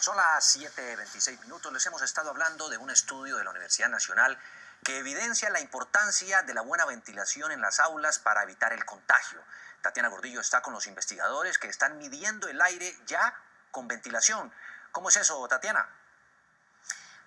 Son las 7:26. Les hemos estado hablando de un estudio de la Universidad Nacional que evidencia la importancia de la buena ventilación en las aulas para evitar el contagio. Tatiana Gordillo está con los investigadores que están midiendo el aire ya con ventilación. ¿Cómo es eso, Tatiana?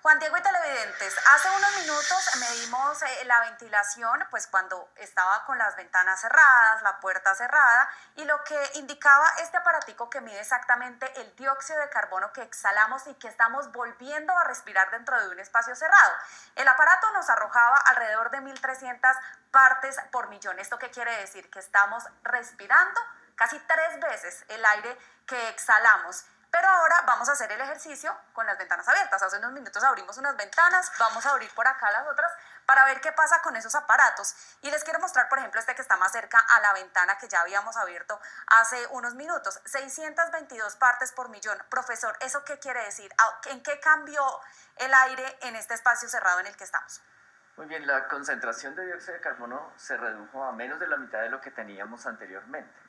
Juan Diego y televidentes, hace unos minutos medimos la ventilación, pues cuando estaba con las ventanas cerradas, la puerta cerrada, y lo que indicaba este aparatico que mide exactamente el dióxido de carbono que exhalamos y que estamos volviendo a respirar dentro de un espacio cerrado. El aparato nos arrojaba alrededor de 1.300 partes por millón. ¿Esto qué quiere decir? Que estamos respirando casi 3 veces el aire que exhalamos. Pero ahora vamos a hacer el ejercicio con las ventanas abiertas. Hace unos minutos abrimos unas ventanas, vamos a abrir por acá las otras para ver qué pasa con esos aparatos. Y les quiero mostrar, por ejemplo, este que está más cerca a la ventana que ya habíamos abierto hace unos minutos. 622 partes por millón. Profesor, ¿eso qué quiere decir? ¿En qué cambió el aire en este espacio cerrado en el que estamos? Muy bien, la concentración de dióxido de carbono se redujo a menos de la mitad de lo que teníamos anteriormente.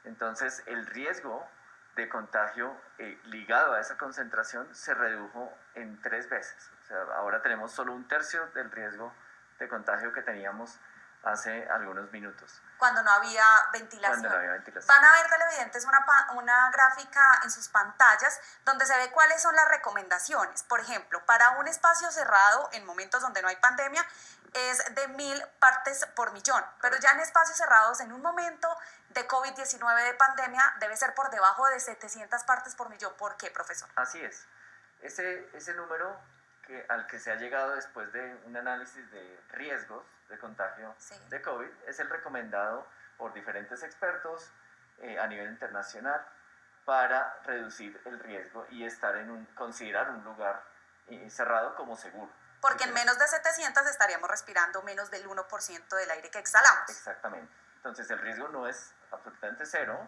Entonces, el riesgo de contagio ligado a esa concentración se redujo en 3 veces. O sea, ahora tenemos solo 1/3 del riesgo de contagio que teníamos hace algunos minutos. Cuando no había ventilación. Cuando no había ventilación. Van a ver, televidentes, una gráfica en sus pantallas donde se ve cuáles son las recomendaciones. Por ejemplo, para un espacio cerrado en momentos donde no hay pandemia es de 1.000 partes por millón, pero ya en espacios cerrados en un momento de COVID-19 de pandemia debe ser por debajo de 700 partes por millón. ¿Por qué, profesor? Así es. Ese número al que se ha llegado después de un análisis de riesgos de contagio de COVID es el recomendado por diferentes expertos a nivel internacional para reducir el riesgo y considerar un lugar cerrado como seguro. Porque en menos de 700 estaríamos respirando menos del 1% del aire que exhalamos. Exactamente. Entonces el riesgo no es absolutamente cero,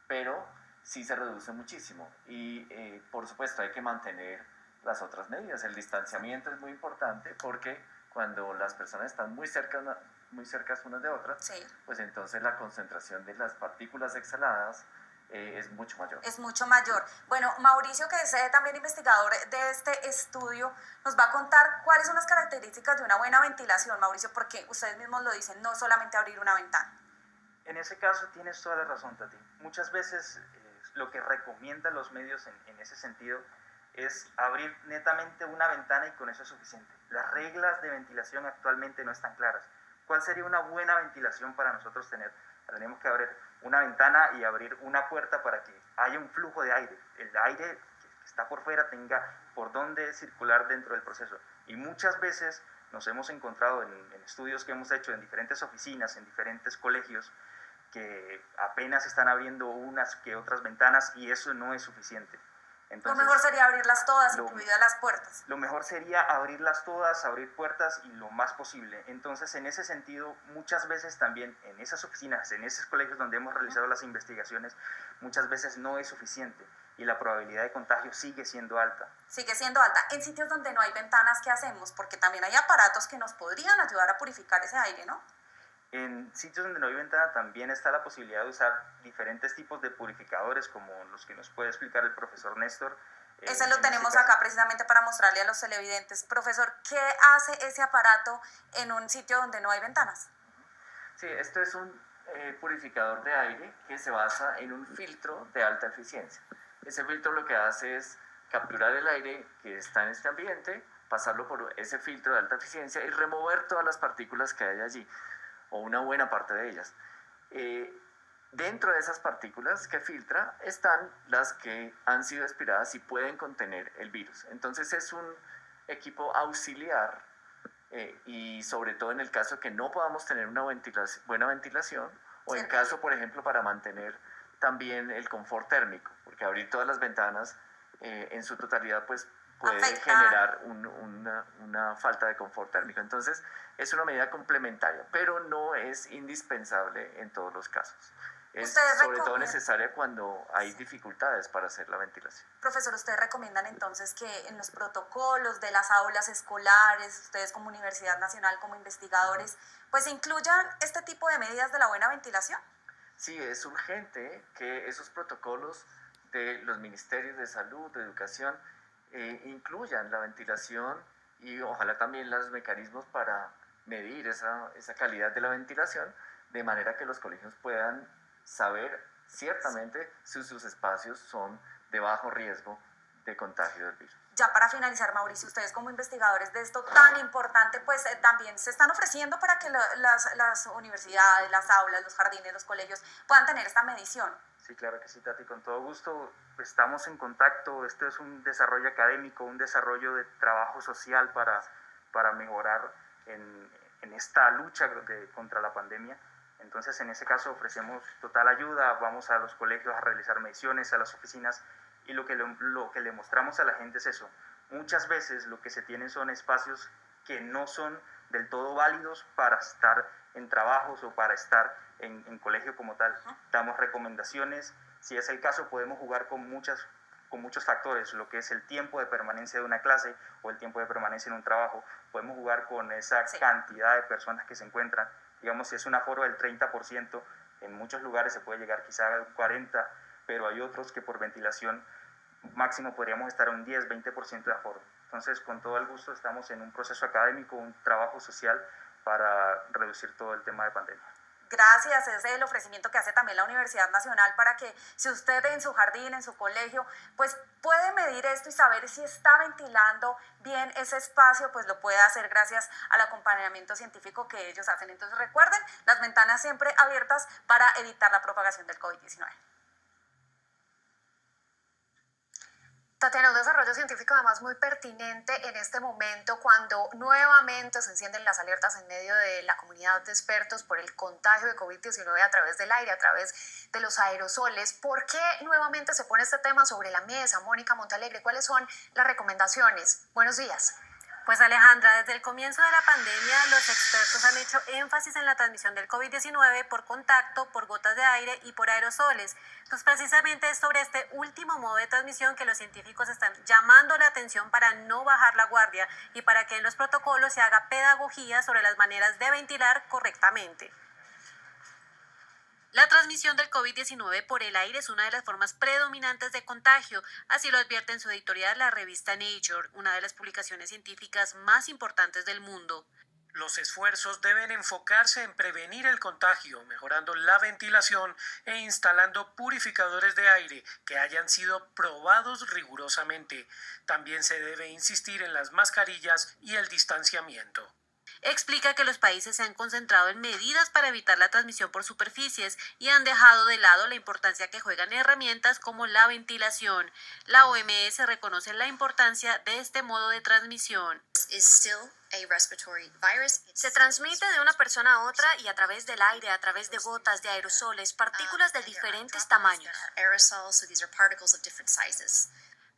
pero sí se reduce muchísimo. Y por supuesto hay que mantener las otras medidas. El distanciamiento es muy importante porque cuando las personas están muy cerca unas de otras, pues entonces la concentración de las partículas exhaladas es mucho mayor. Es mucho mayor. Bueno, Mauricio, que es también investigador de este estudio, nos va a contar cuáles son las características de una buena ventilación, Mauricio, porque ustedes mismos lo dicen, no solamente abrir una ventana. En ese caso tienes toda la razón, Tati. Muchas veces lo que recomiendan los medios en ese sentido es abrir netamente una ventana y con eso es suficiente. Las reglas de ventilación actualmente no están claras. ¿Cuál sería una buena ventilación para nosotros tener? Tenemos que abrir una ventana y abrir una puerta para que haya un flujo de aire. El aire que está por fuera tenga por dónde circular dentro del proceso. Y muchas veces nos hemos encontrado en estudios que hemos hecho en diferentes oficinas, en diferentes colegios, que apenas están abriendo unas que otras ventanas y eso no es suficiente. Entonces, lo mejor sería abrirlas todas, incluidas las puertas. Lo mejor sería abrirlas todas, abrir puertas y lo más posible. Entonces, en ese sentido, muchas veces también en esas oficinas, en esos colegios donde hemos realizado las investigaciones, muchas veces no es suficiente y la probabilidad de contagio sigue siendo alta. Sigue siendo alta. En sitios donde no hay ventanas, ¿qué hacemos? Porque también hay aparatos que nos podrían ayudar a purificar ese aire, ¿no? En sitios donde no hay ventana también está la posibilidad de usar diferentes tipos de purificadores como los que nos puede explicar el profesor Néstor. Ese lo tenemos acá precisamente para mostrarle a los televidentes. Profesor, ¿qué hace ese aparato en un sitio donde no hay ventanas? Sí, esto es un purificador de aire que se basa en un filtro de alta eficiencia. Ese filtro lo que hace es capturar el aire que está en este ambiente, pasarlo por ese filtro de alta eficiencia y remover todas las partículas que hay allí, o una buena parte de ellas. Dentro de esas partículas que filtra están las que han sido expiradas y pueden contener el virus. Entonces es un equipo auxiliar y sobre todo en el caso que no podamos tener una buena ventilación o en caso, por ejemplo, para mantener también el confort térmico, porque abrir todas las ventanas en su totalidad pues puede generar una falta de confort térmico. Entonces, es una medida complementaria, pero no es indispensable en todos los casos. Es sobre todo necesaria cuando hay dificultades para hacer la ventilación. Profesor, ¿ustedes recomiendan entonces que en los protocolos de las aulas escolares, ustedes como Universidad Nacional, como investigadores, pues incluyan este tipo de medidas de la buena ventilación? Sí, es urgente que esos protocolos de los ministerios de salud, de educación, incluyan la ventilación y ojalá también los mecanismos para medir esa calidad de la ventilación, de manera que los colegios puedan saber ciertamente si sus espacios son de bajo riesgo de contagio del virus. Ya para finalizar, Mauricio, ustedes como investigadores de esto tan importante, pues también se están ofreciendo para que las universidades, las aulas, los jardines, los colegios puedan tener esta medición. Sí, claro que sí, Tati, con todo gusto estamos en contacto. Este es un desarrollo académico, un desarrollo de trabajo social para mejorar en esta lucha contra la pandemia. Entonces, en ese caso ofrecemos total ayuda, vamos a los colegios a realizar mediciones, a las oficinas, y lo que le mostramos a la gente es eso. Muchas veces lo que se tienen son espacios que no son del todo válidos para estar en trabajos o para estar en colegio como tal. Damos recomendaciones, si es el caso podemos jugar con muchos factores, lo que es el tiempo de permanencia de una clase o el tiempo de permanencia en un trabajo. Podemos jugar con esa cantidad de personas que se encuentran. Digamos, si es un aforo del 30%, en muchos lugares se puede llegar quizá a 40%, pero hay otros que por ventilación máximo podríamos estar a un 10-20% de aforo. Entonces, con todo el gusto estamos en un proceso académico, un trabajo social para reducir todo el tema de pandemia. Gracias, ese es el ofrecimiento que hace también la Universidad Nacional para que si usted en su jardín, en su colegio, pues puede medir esto y saber si está ventilando bien ese espacio, pues lo puede hacer gracias al acompañamiento científico que ellos hacen. Entonces recuerden, las ventanas siempre abiertas para evitar la propagación del COVID-19. Tatiana, un desarrollo científico además muy pertinente en este momento cuando nuevamente se encienden las alertas en medio de la comunidad de expertos por el contagio de COVID-19 a través del aire, a través de los aerosoles. ¿Por qué nuevamente se pone este tema sobre la mesa? Mónica Montealegre, ¿cuáles son las recomendaciones? Buenos días. Pues Alejandra, desde el comienzo de la pandemia los expertos han hecho énfasis en la transmisión del COVID-19 por contacto, por gotas de aire y por aerosoles. Pues precisamente es sobre este último modo de transmisión que los científicos están llamando la atención para no bajar la guardia y para que en los protocolos se haga pedagogía sobre las maneras de ventilar correctamente. La transmisión del COVID-19 por el aire es una de las formas predominantes de contagio, así lo advierte en su editorial la revista Nature, una de las publicaciones científicas más importantes del mundo. Los esfuerzos deben enfocarse en prevenir el contagio, mejorando la ventilación e instalando purificadores de aire que hayan sido probados rigurosamente. También se debe insistir en las mascarillas y el distanciamiento. Explica que los países se han concentrado en medidas para evitar la transmisión por superficies y han dejado de lado la importancia que juegan herramientas como la ventilación. La OMS reconoce la importancia de este modo de transmisión. Se transmite de una persona a otra y a través del aire, a través de gotas, de aerosoles, partículas de diferentes tamaños.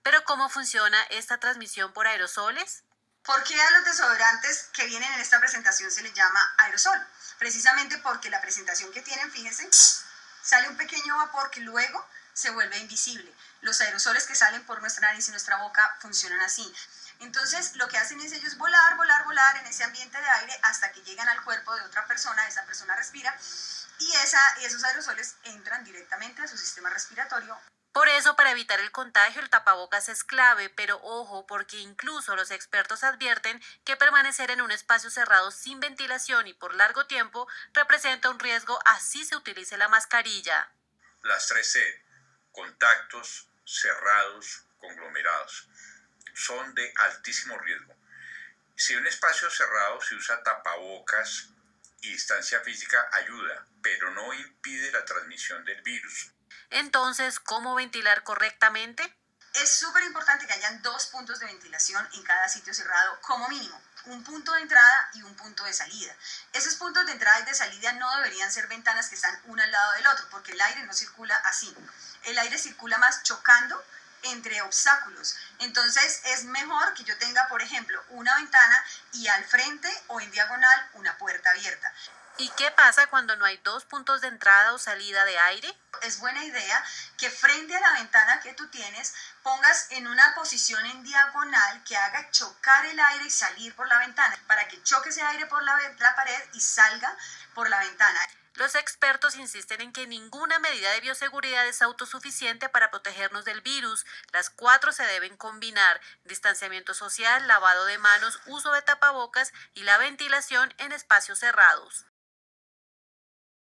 ¿Pero cómo funciona esta transmisión por aerosoles? ¿Por qué a los desodorantes que vienen en esta presentación se les llama aerosol? Precisamente porque la presentación que tienen, fíjense, sale un pequeño vapor que luego se vuelve invisible. Los aerosoles que salen por nuestra nariz y nuestra boca funcionan así. Entonces, lo que hacen es ellos volar en ese ambiente de aire hasta que llegan al cuerpo de otra persona, esa persona respira y esos aerosoles entran directamente a su sistema respiratorio. Por eso, para evitar el contagio, el tapabocas es clave, pero ojo, porque incluso los expertos advierten que permanecer en un espacio cerrado sin ventilación y por largo tiempo representa un riesgo así se utilice la mascarilla. Las 3C, contactos cerrados, conglomerados, son de altísimo riesgo. Si en un espacio cerrado se usa tapabocas y distancia física, ayuda, pero no impide la transmisión del virus. Entonces, ¿cómo ventilar correctamente? Es súper importante que hayan 2 puntos de ventilación en cada sitio cerrado como mínimo. Un punto de entrada y un punto de salida. Esos puntos de entrada y de salida no deberían ser ventanas que están una al lado del otro, porque el aire no circula así. El aire circula más chocando entre obstáculos. Entonces es mejor que yo tenga, por ejemplo, una ventana y al frente o en diagonal una puerta abierta. ¿Y qué pasa cuando no hay 2 puntos de entrada o salida de aire? Es buena idea que frente a la ventana que tú tienes pongas en una posición en diagonal que haga chocar el aire y salir por la ventana, para que choque ese aire por la pared y salga por la ventana. Los expertos insisten en que ninguna medida de bioseguridad es autosuficiente para protegernos del virus. Las 4 se deben combinar: distanciamiento social, lavado de manos, uso de tapabocas y la ventilación en espacios cerrados.